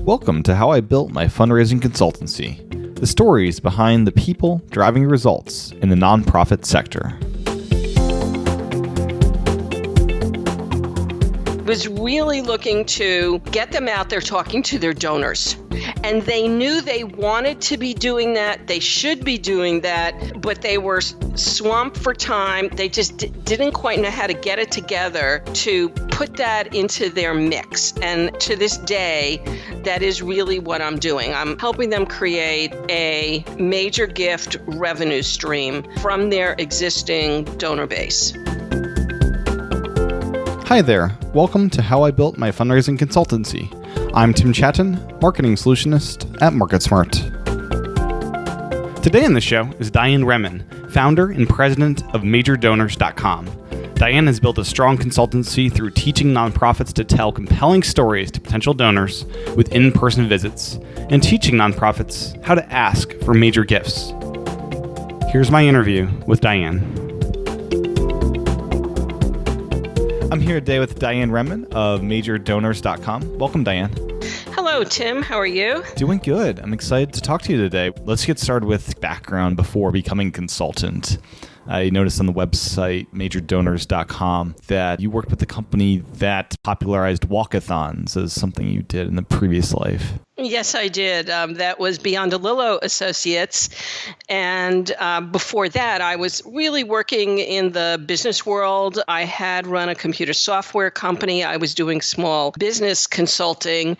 Welcome to How I Built My Fundraising Consultancy, the stories behind the people driving results in the nonprofit sector. Was really looking to get them out there talking to their donors. And they knew they wanted to be doing that, they should be doing that, but they were swamped for time. They just didn't quite know how to get it together to put that into their mix. And to this day, that is really what I'm doing. I'm helping them create a major gift revenue stream from their existing donor base. Hi there, welcome to How I Built My Fundraising Consultancy. I'm Tim Chatton, Marketing Solutionist at MarketSmart. Today on the show is Diane Remin, founder and president of MajorDonors.com. Diane has built a strong consultancy through teaching nonprofits to tell compelling stories to potential donors with in-person visits and teaching nonprofits how to ask for major gifts. Here's my interview with Diane. I'm here today with Diane Remin of MajorDonors.com. Welcome, Diane. Hello, Tim. How are you? Doing good. I'm excited to talk to you today. Let's get started with background before becoming consultant. I noticed on the website, MajorDonors.com, that you worked with the company that popularized walkathons as something you did in the previous life. Yes, I did. That was Beyond a Lillo Associates. And before that, I was really working in the business world. I had run a computer software company. I was doing small business consulting.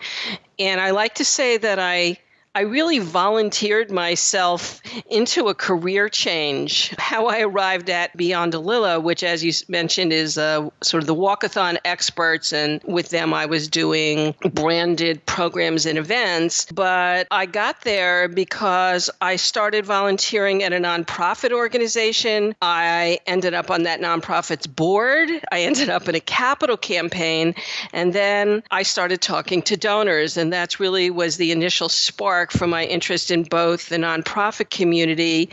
And I like to say that I really volunteered myself into a career change. How I arrived at Beyond a Lillo, which, as you mentioned, is sort of the walkathon experts, and with them I was doing branded programs and events. But I got there because I started volunteering at a nonprofit organization. I ended up on that nonprofit's board. I ended up in a capital campaign, and then I started talking to donors, and that's really was the initial spark for my interest in both the nonprofit community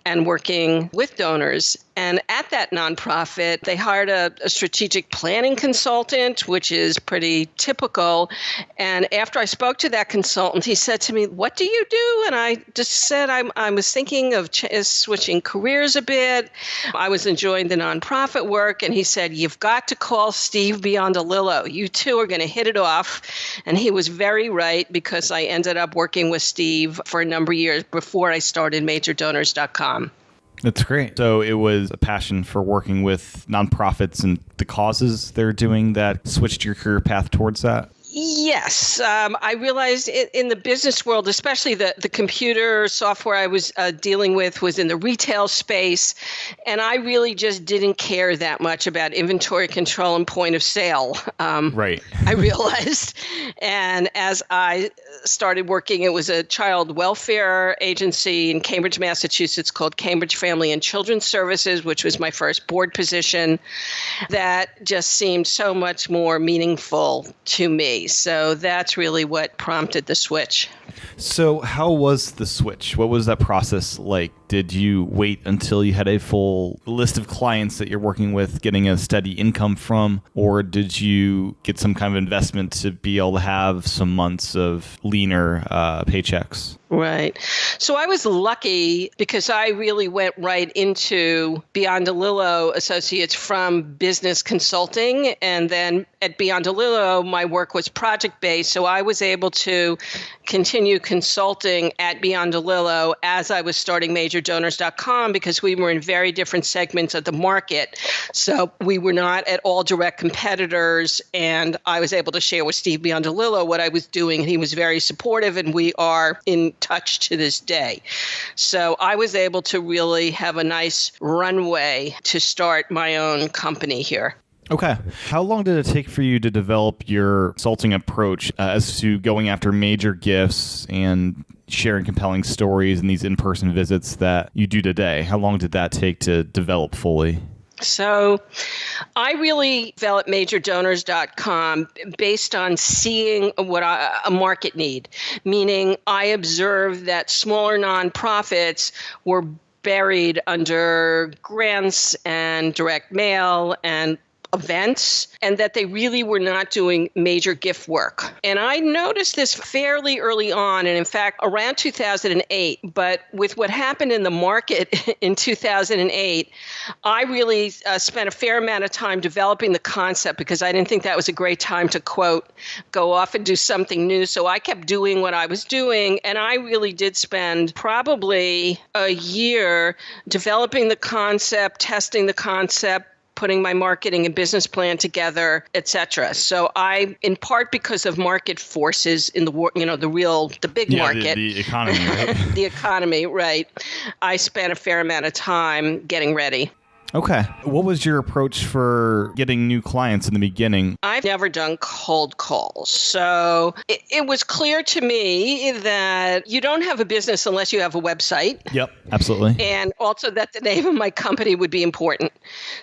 and working with donors. And at that nonprofit, they hired a strategic planning consultant, which is pretty typical. And after I spoke to that consultant, he said to me, "What do you do?" And I just said, I was thinking of switching careers a bit. I was enjoying the nonprofit work. And he said, "You've got to call Steve Beyond a Lillo. You two are going to hit it off." And he was very right, because I ended up working with Steve for a number of years before I started MajorDonors.com. That's great. So it was a passion for working with nonprofits and the causes they're doing that switched your career path towards that? Yes. I realized in the business world, especially the computer software I was dealing with was in the retail space, and I really just didn't care that much about inventory control and point of sale. Right. I realized. And as I started working, it was a child welfare agency in Cambridge, Massachusetts called Cambridge Family and Children's Services, which was my first board position. That just seemed so much more meaningful to me. So that's really what prompted the switch. So how was the switch? What was that process like? Did you wait until you had a full list of clients that you're working with, getting a steady income from, or did you get some kind of investment to be able to have some months of leaner paychecks? Right. So I was lucky because I really went right into Beyond a Lillo Associates from business consulting. And then at Beyond a Lillo, my work was project-based. So I was able to continue consulting at Beyond a Lillo as I was starting MajorDonors.com, because we were in very different segments of the market. So we were not at all direct competitors. And I was able to share with Steve Beyond a Lillo what I was doing. And he was very supportive, and we are in touch to this day. So I was able to really have a nice runway to start my own company here. Okay. How long did it take for you to develop your consulting approach as to going after major gifts and sharing compelling stories in these in-person visits that you do today? How long did that take to develop fully? So I really developed MajorDonors.com based on seeing what a market need, meaning I observed that smaller nonprofits were buried under grants and direct mail and events, and that they really were not doing major gift work. And I noticed this fairly early on, and in fact, around 2008. But with what happened in the market in 2008, I really spent a fair amount of time developing the concept because I didn't think that was a great time to, quote, go off and do something new. So I kept doing what I was doing, and I really did spend probably a year developing the concept, testing the concept, putting my marketing and business plan together, et cetera. So I, in part because of market forces in the big market. The economy, right? The economy, right. I spent a fair amount of time getting ready. Okay. What was your approach for getting new clients in the beginning? I've never done cold calls. So it was clear to me that you don't have a business unless you have a website. Yep, absolutely. And also that the name of my company would be important.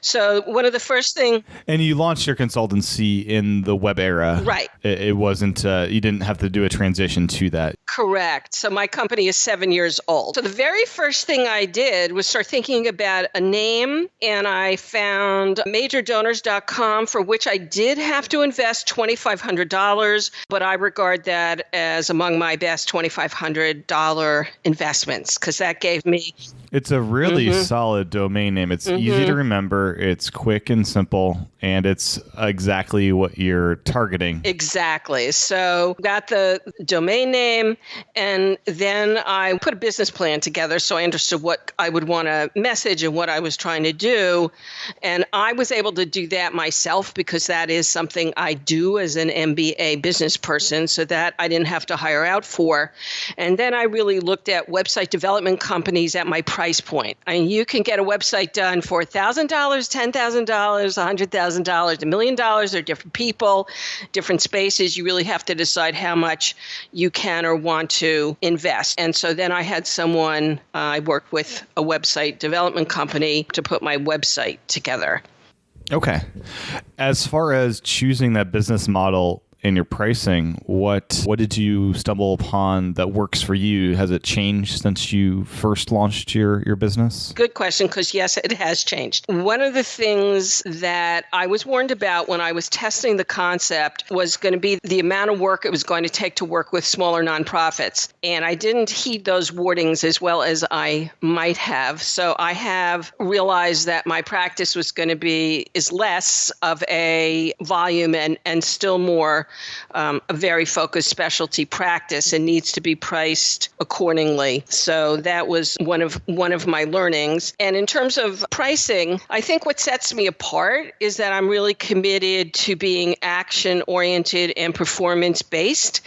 So one of the first things... And you launched your consultancy in the web era. Right. It wasn't, you didn't have to do a transition to that. Correct. So my company is 7 years old. So the very first thing I did was start thinking about a name, and I found majordonors.com, for which I did have to invest $2,500, but I regard that as among my best $2,500 investments because that gave me... It's a really solid domain name. It's easy to remember. It's quick and simple, and it's exactly what you're targeting. Exactly. So got the domain name, and then I put a business plan together so I understood what I would want to message and what I was trying to do. And I was able to do that myself because that is something I do as an MBA business person, so that I didn't have to hire out for. And then I really looked at website development companies at my price point. I mean, you can get a website done for $1,000, $10,000, $100,000, $1 million. They're different people, different spaces. You really have to decide how much you can or want to invest. And so then I had someone, I worked with a website development company to put my website together. Okay. As far as choosing that business model in your pricing, what did you stumble upon that works for you? Has it changed since you first launched your business? Good question, because yes, it has changed. One of the things that I was warned about when I was testing the concept was going to be the amount of work it was going to take to work with smaller nonprofits. And I didn't heed those warnings as well as I might have. So I have realized that my practice was going to is less of a volume and still more a very focused specialty practice and needs to be priced accordingly. So that was one of my learnings. And in terms of pricing, I think what sets me apart is that I'm really committed to being action-oriented and performance-based.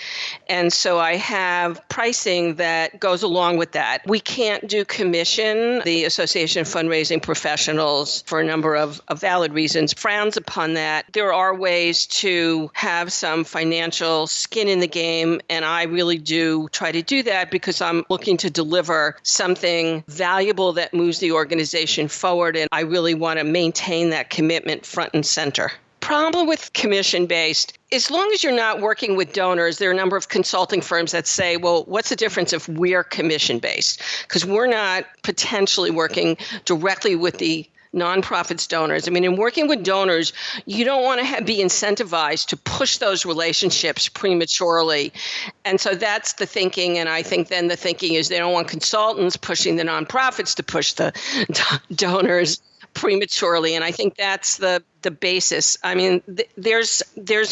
And so I have pricing that goes along with that. We can't do commission. The Association of Fundraising Professionals, for a number of valid reasons, frowns upon that. There are ways to have some financial skin in the game, and I really do try to do that because I'm looking to deliver something valuable that moves the organization forward, and I really want to maintain that commitment front and center. Problem with commission-based, as long as you're not working with donors, there are a number of consulting firms that say, well, what's the difference if we're commission-based? Because we're not potentially working directly with the nonprofits, donors. I mean, in working with donors, you don't want to be incentivized to push those relationships prematurely. And so that's the thinking. And I think then the thinking is they don't want consultants pushing the nonprofits to push the donors prematurely. And I think that's the basis. I mean, there's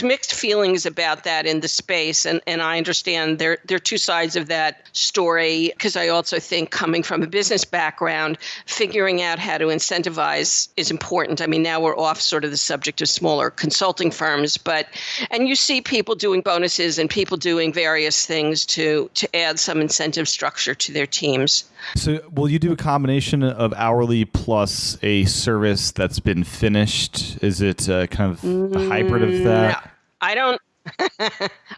mixed feelings about that in the space, and I understand there are two sides of that story, because I also think, coming from a business background, figuring out how to incentivize is important. I mean, now we're off sort of the subject of smaller consulting firms, and you see people doing bonuses and people doing various things to add some incentive structure to their teams. So will you do a combination of hourly plus a service that's been finished? Is it kind of a hybrid of that? No, I don't.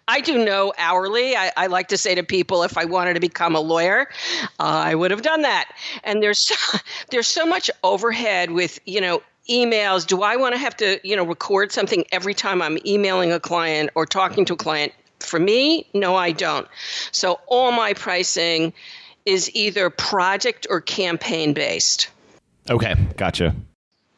I do no hourly. I like to say to people, if I wanted to become a lawyer, I would have done that. And there's so much overhead with, emails. Do I want to have to, record something every time I'm emailing a client or talking to a client? For me, no, I don't. So all my pricing is either project or campaign based. Okay, gotcha.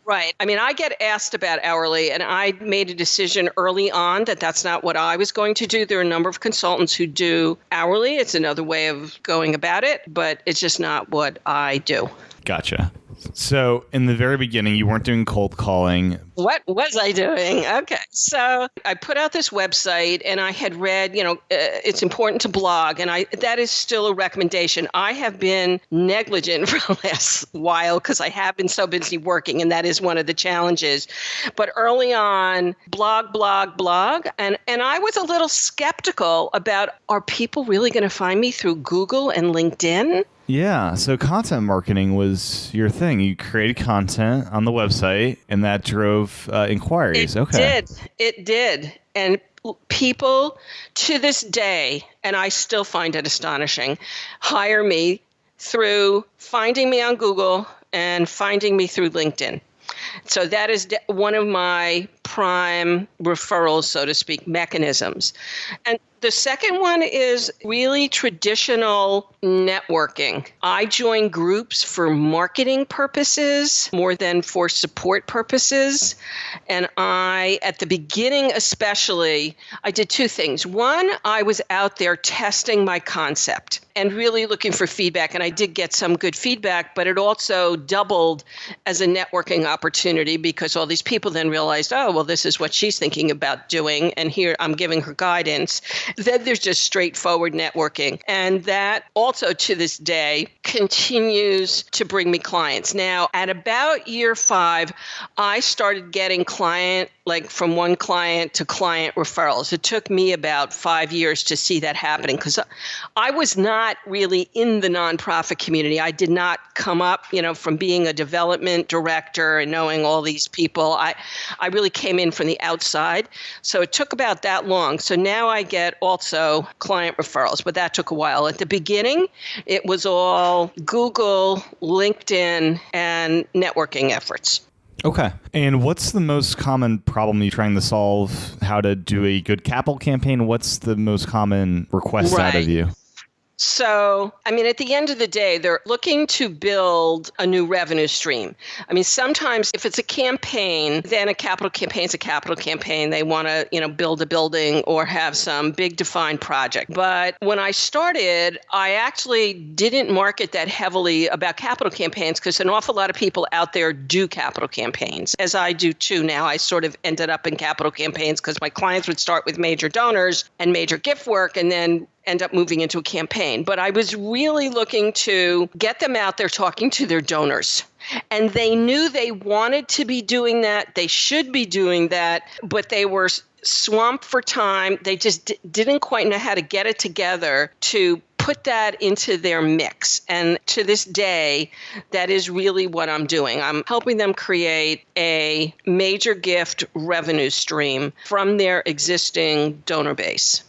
Right. I mean, I get asked about hourly, and I made a decision early on that that's not what I was going to do. There are a number of consultants who do hourly. It's another way of going about it, but it's just not what I do. Gotcha. So in the very beginning, you weren't doing cold calling. What was I doing? Okay. So I put out this website and I had read, it's important to blog. And that is still a recommendation. I have been negligent for the last while because I have been so busy working. And that is one of the challenges. But early on, blog. And I was a little skeptical about, are people really going to find me through Google and LinkedIn? Yeah, so content marketing was your thing. You created content on the website, and that drove inquiries. It did. And people to this day, and I still find it astonishing, hire me through finding me on Google and finding me through LinkedIn. So that is one of my prime referrals, so to speak, mechanisms. And the second one is really traditional networking. I join groups for marketing purposes more than for support purposes. And at the beginning especially, I did two things. One, I was out there testing my concept and really looking for feedback. And I did get some good feedback, but it also doubled as a networking opportunity because all these people then realized, oh, well, this is what she's thinking about doing. And here I'm giving her guidance. Then there's just straightforward networking. And that also to this day continues to bring me clients. Now, at about year 5, I started getting from one client to client referrals. It took me about 5 years to see that happening because I was not really in the nonprofit community. I did not come up, from being a development director and knowing all these people. I really came in from the outside. So it took about that long. So now I get also client referrals, but that took a while. At the beginning, it was all Google, LinkedIn, and networking efforts. Okay. And what's the most common problem you're trying to solve? How to do a good capital campaign? What's the most common request out of you? So, at the end of the day, they're looking to build a new revenue stream. Sometimes if it's a campaign, then a capital campaign is a capital campaign. They want to, build a building or have some big defined project. But when I started, I actually didn't market that heavily about capital campaigns because an awful lot of people out there do capital campaigns, as I do too now. I sort of ended up in capital campaigns because my clients would start with major donors and major gift work and then end up moving into a campaign. But I was really looking to get them out there talking to their donors. And they knew they wanted to be doing that. They should be doing that, but they were swamped for time. They just didn't quite know how to get it together to put that into their mix. And to this day, that is really what I'm doing. I'm helping them create a major gift revenue stream from their existing donor base.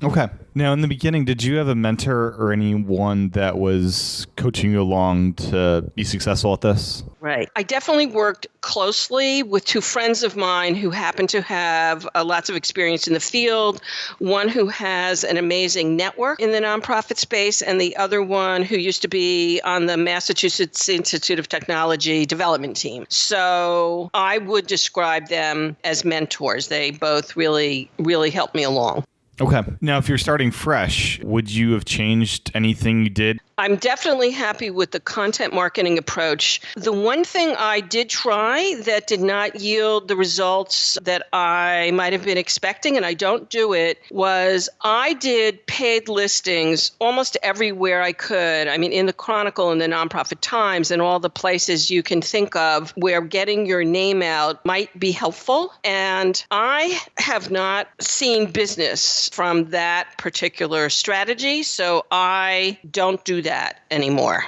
Okay. Now, in the beginning, did you have a mentor or anyone that was coaching you along to be successful at this? Right. I definitely worked closely with 2 friends of mine who happen to have lots of experience in the field. One who has an amazing network in the nonprofit space, and the other one who used to be on the Massachusetts Institute of Technology development team. So I would describe them as mentors. They both really, really helped me along. Okay. Now, if you're starting fresh, would you have changed anything you did? I'm definitely happy with the content marketing approach. The one thing I did try that did not yield the results that I might have been expecting, and I don't do it, was I did paid listings almost everywhere I could. In the Chronicle and the Nonprofit Times and all the places you can think of where getting your name out might be helpful. And I have not seen business from that particular strategy, so I don't do that anymore.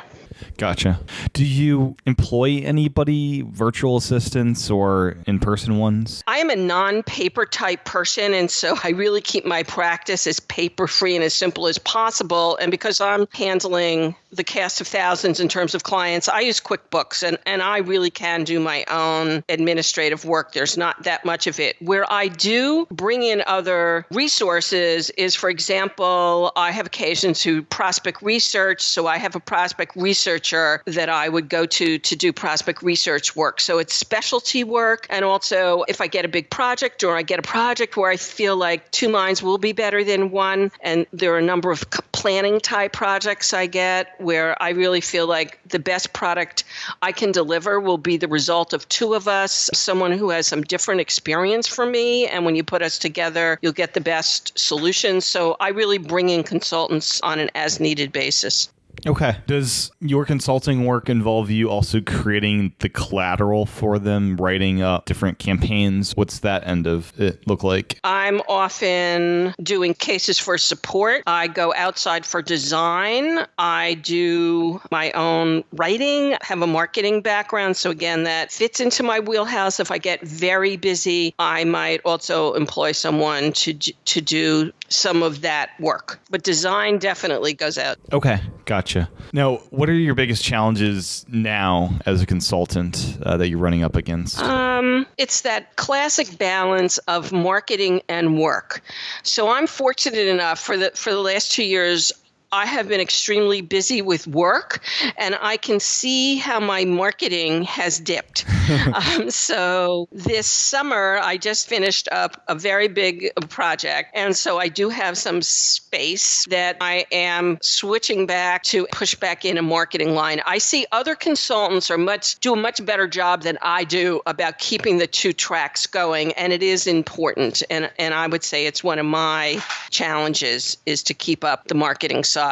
Gotcha. Do you employ anybody, virtual assistants or in-person ones? I am a non-paper type person, and so I really keep my practice as paper-free and as simple as possible. And because I'm handling the cast of thousands in terms of clients, I use QuickBooks, and I really can do my own administrative work. There's not that much of it. Where I do bring in other resources is, for example, I have occasions to prospect research. So I have a prospect research researcher that I would go to do prospect research work. So it's specialty work. And also if I get a big project or I get a project where I feel like two minds will be better than one, and there are a number of planning type projects I get where I really feel like the best product I can deliver will be the result of two of us, someone who has some different experience from me. And when you put us together, you'll get the best solution. So I really bring in consultants on an as needed basis. Okay. Does your consulting work involve you also creating the collateral for them, writing up different campaigns? What's that end of it look like? I'm often doing cases for support. I go outside for design. I do my own writing, have a marketing background. So again, that fits into my wheelhouse. If I get very busy, I might also employ someone to do some of that work. But design definitely goes out. Okay, gotcha. Now, what are your biggest challenges now as a consultant that you're running up against? It's that classic balance of marketing and work. So I'm fortunate enough for the last 2 years, I have been extremely busy with work, and I can see how my marketing has dipped. So this summer, I just finished up a very big project, and so I do have some space that I am switching back to push back in a marketing line. I see other consultants do a much better job than I do about keeping the two tracks going, and it is important. And I would say it's one of my challenges is to keep up the marketing side.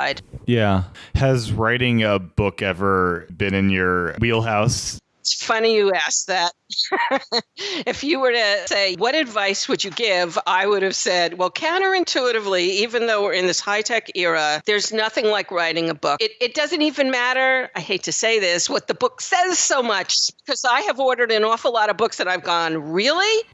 Yeah. Has writing a book ever been in your wheelhouse? It's funny you asked that. If you were to say, what advice would you give? I would have said, well, counterintuitively, even though we're in this high-tech era, there's nothing like writing a book. It doesn't even matter, I hate to say this, what the book says so much, because I have ordered an awful lot of books that I've gone, really?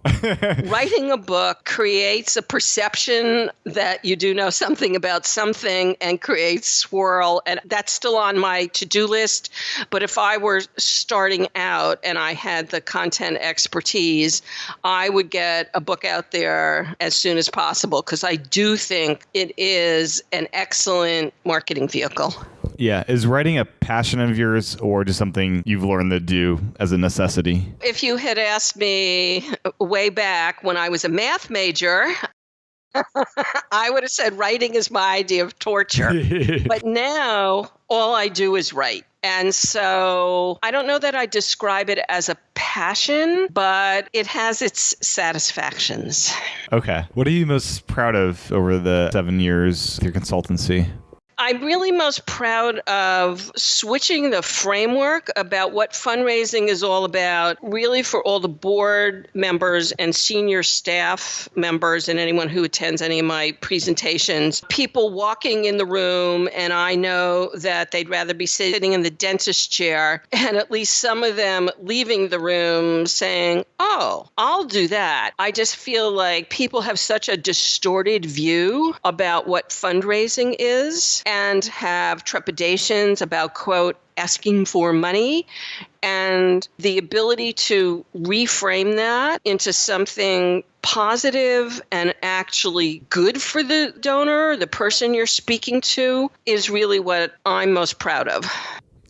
Writing a book creates a perception that you do know something about something and creates swirl. And that's still on my to-do list. But if I were starting out and I had the content expertise, I would get a book out there as soon as possible because I do think it is an excellent marketing vehicle. Yeah. Is writing a passion of yours or just something you've learned to do as a necessity? If you had asked me way back when I was a math major, I would have said writing is my idea of torture. But now all I do is write. And so I don't know that I describe it as a passion, but it has its satisfactions. Okay. What are you most proud of over the 7 years with your consultancy? I'm really most proud of switching the framework about what fundraising is all about, really for all the board members and senior staff members and anyone who attends any of my presentations. People walking in the room, and I know that they'd rather be sitting in the dentist chair, and at least some of them leaving the room saying, oh, I'll do that. I just feel like people have such a distorted view about what fundraising is, and have trepidations about, quote, asking for money, and the ability to reframe that into something positive and actually good for the donor, the person you're speaking to, is really what I'm most proud of.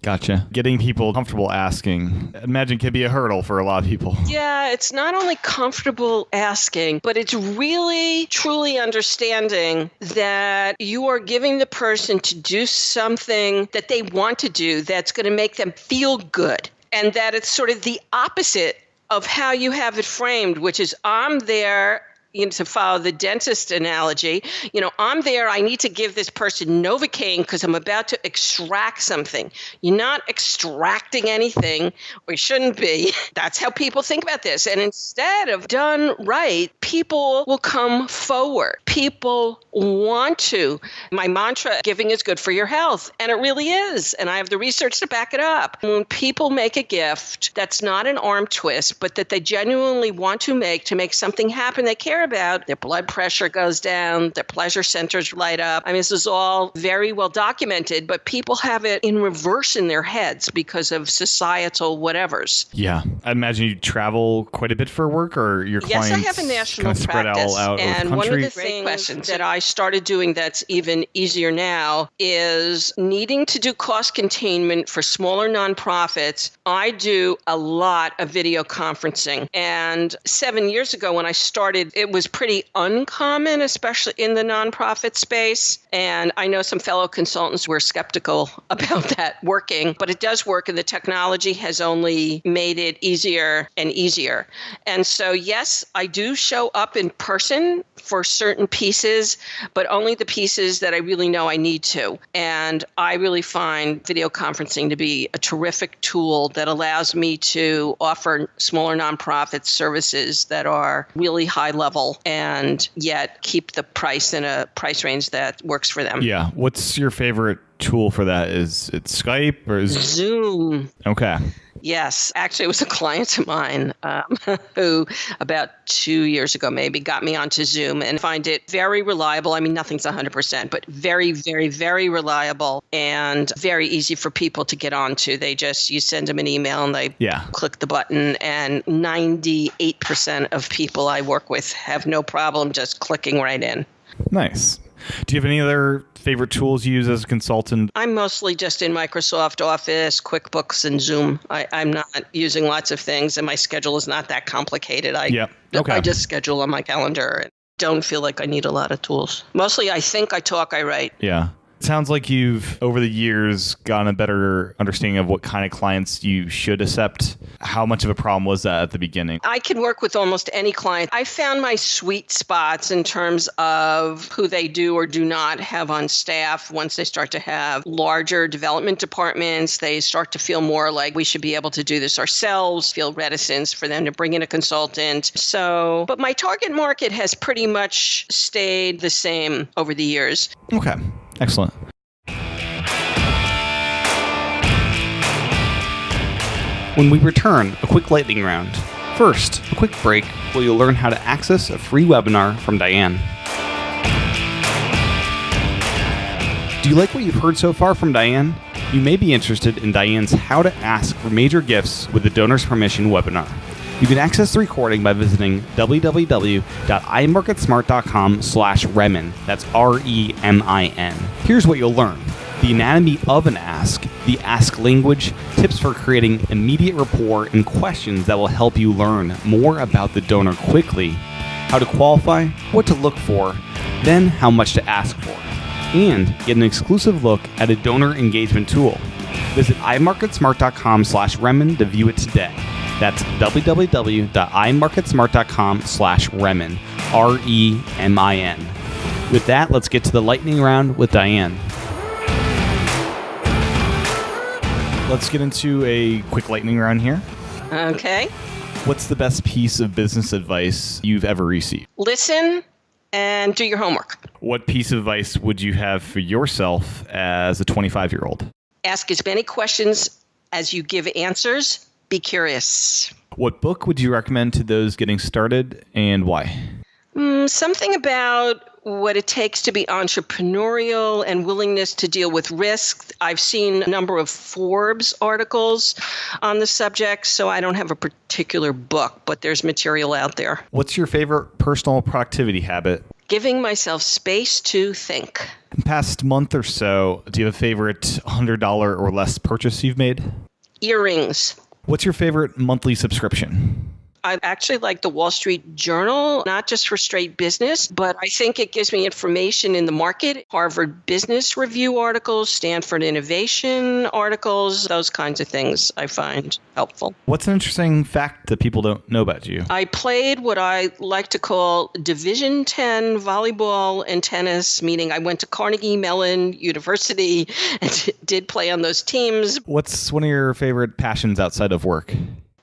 Gotcha. Getting people comfortable asking, imagine, can be a hurdle for a lot of people. Yeah, it's not only comfortable asking, but it's really, truly understanding that you are giving the person to do something that they want to do that's going to make them feel good. And that it's sort of the opposite of how you have it framed, which is I'm there, to follow the dentist analogy, I'm there, I need to give this person Novocaine because I'm about to extract something. You're not extracting anything, or you shouldn't be. That's how people think about this. And instead of done right, people will come forward. People want to. My mantra, giving is good for your health. And it really is. And I have the research to back it up. When people make a gift that's not an arm twist, but that they genuinely want to make something happen they care care about, their blood pressure goes down, their pleasure centers light up. I mean, this is all very well documented, but people have it in reverse in their heads because of societal whatevers. Yeah. I imagine you travel quite a bit for work, or your clients Yes, I have a national kind of spread practice. all out And over the one of country? the things that I started doing that's even easier now is needing to do cost containment for smaller nonprofits. I do a lot of video conferencing. And 7 years ago when I started, it was pretty uncommon, especially in the nonprofit space. And I know some fellow consultants were skeptical about that working, but it does work, and the technology has only made it easier and easier. And so, yes, I do show up in person for certain pieces, but only the pieces that I really know I need to. And I really find video conferencing to be a terrific tool that allows me to offer smaller nonprofits services that are really high level and yet keep the price in a price range that works for them. Yeah. What's your favorite tool for that? Is it Skype or is Zoom? Okay. Yes. Actually, it was a client of mine who about 2 years ago maybe got me onto Zoom, and find it very reliable. I mean, nothing's 100%, but very, very, very reliable and very easy for people to get onto. You send them an email and they click the button, and 98% of people I work with have no problem just clicking right in. Nice. Do you have any other favorite tools you use as a consultant? I'm mostly just in Microsoft Office, QuickBooks, and Zoom. I'm not using lots of things, and my schedule is not that complicated. I just schedule on my calendar and don't feel like I need a lot of tools. Mostly I think, I talk, I write. Yeah. It sounds like you've, over the years, gotten a better understanding of what kind of clients you should accept. How much of a problem was that at the beginning? I can work with almost any client. I found my sweet spots in terms of who they do or do not have on staff. Once they start to have larger development departments, they start to feel more like we should be able to do this ourselves, feel reticence for them to bring in a consultant. But my target market has pretty much stayed the same over the years. Okay. Excellent. When we return, a quick lightning round. First, a quick break where you'll learn how to access a free webinar from Diane. Do you like what you've heard so far from Diane? You may be interested in Diane's How to Ask for Major Gifts with the Donor's Permission webinar. You can access the recording by visiting www.imarketsmart.com/Remin. That's REMIN. Here's what you'll learn: the anatomy of an ask, the ask language, tips for creating immediate rapport, and questions that will help you learn more about the donor quickly, how to qualify, what to look for, then how much to ask for, and get an exclusive look at a donor engagement tool. Visit imarketsmart.com/Remin to view it today. That's www.imarketsmart.com/Remin, REMIN. With that, let's get to the lightning round with Diane. Let's get into a quick lightning round here. Okay. What's the best piece of business advice you've ever received? Listen and do your homework. What piece of advice would you have for yourself as a 25-year-old? Ask as many questions as you give answers. Be curious. What book would you recommend to those getting started, and why? Something about what it takes to be entrepreneurial and willingness to deal with risk. I've seen a number of Forbes articles on the subject, so I don't have a particular book, but there's material out there. What's your favorite personal productivity habit? Giving myself space to think. In the past month or so, do you have a favorite $100 or less purchase you've made? Earrings. What's your favorite monthly subscription? I actually like the Wall Street Journal, not just for straight business, but I think it gives me information in the market. Harvard Business Review articles, Stanford Innovation articles, those kinds of things I find helpful. What's an interesting fact that people don't know about you? I played what I like to call Division 10 volleyball and tennis, meaning I went to Carnegie Mellon University and did play on those teams. What's one of your favorite passions outside of work?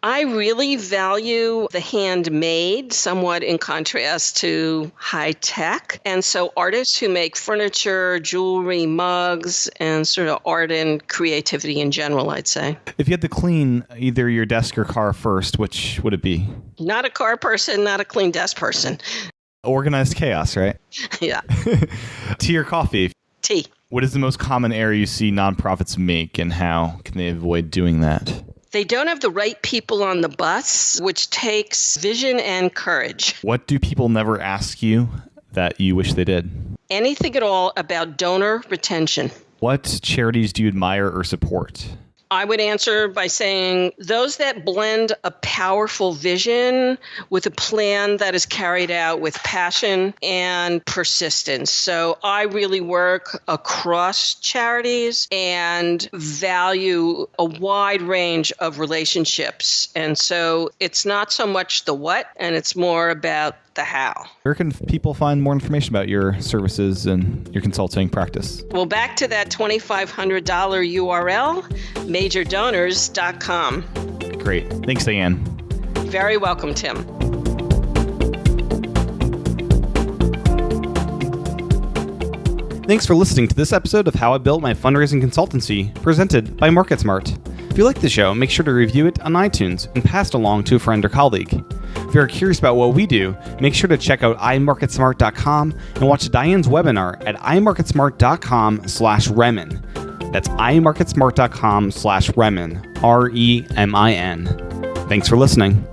I really value the handmade, somewhat in contrast to high tech. And so artists who make furniture, jewelry, mugs, and sort of art and creativity in general, I'd say. If you had to clean either your desk or car first, which would it be? Not a car person, not a clean desk person. Organized chaos, right? Yeah. Tea or coffee? Tea. What is the most common error you see nonprofits make, and how can they avoid doing that? They don't have the right people on the bus, which takes vision and courage. What do people never ask you that you wish they did? Anything at all about donor retention. What charities do you admire or support? I would answer by saying those that blend a powerful vision with a plan that is carried out with passion and persistence. So I really work across charities and value a wide range of relationships. And so it's not so much the what, and it's more about the how. Where can people find more information about your services and your consulting practice? Well, back to that $2,500 URL, majordonors.com. Great. Thanks, Diane. Very welcome, Tim. Thanks for listening to this episode of How I Built My Fundraising Consultancy, presented by MarketSmart. If you like the show, make sure to review it on iTunes and pass it along to a friend or colleague. If you're curious about what we do, make sure to check out iMarketSmart.com and watch Diane's webinar at iMarketSmart.com/Remin. That's iMarketSmart.com/Remin, Remin. Thanks for listening.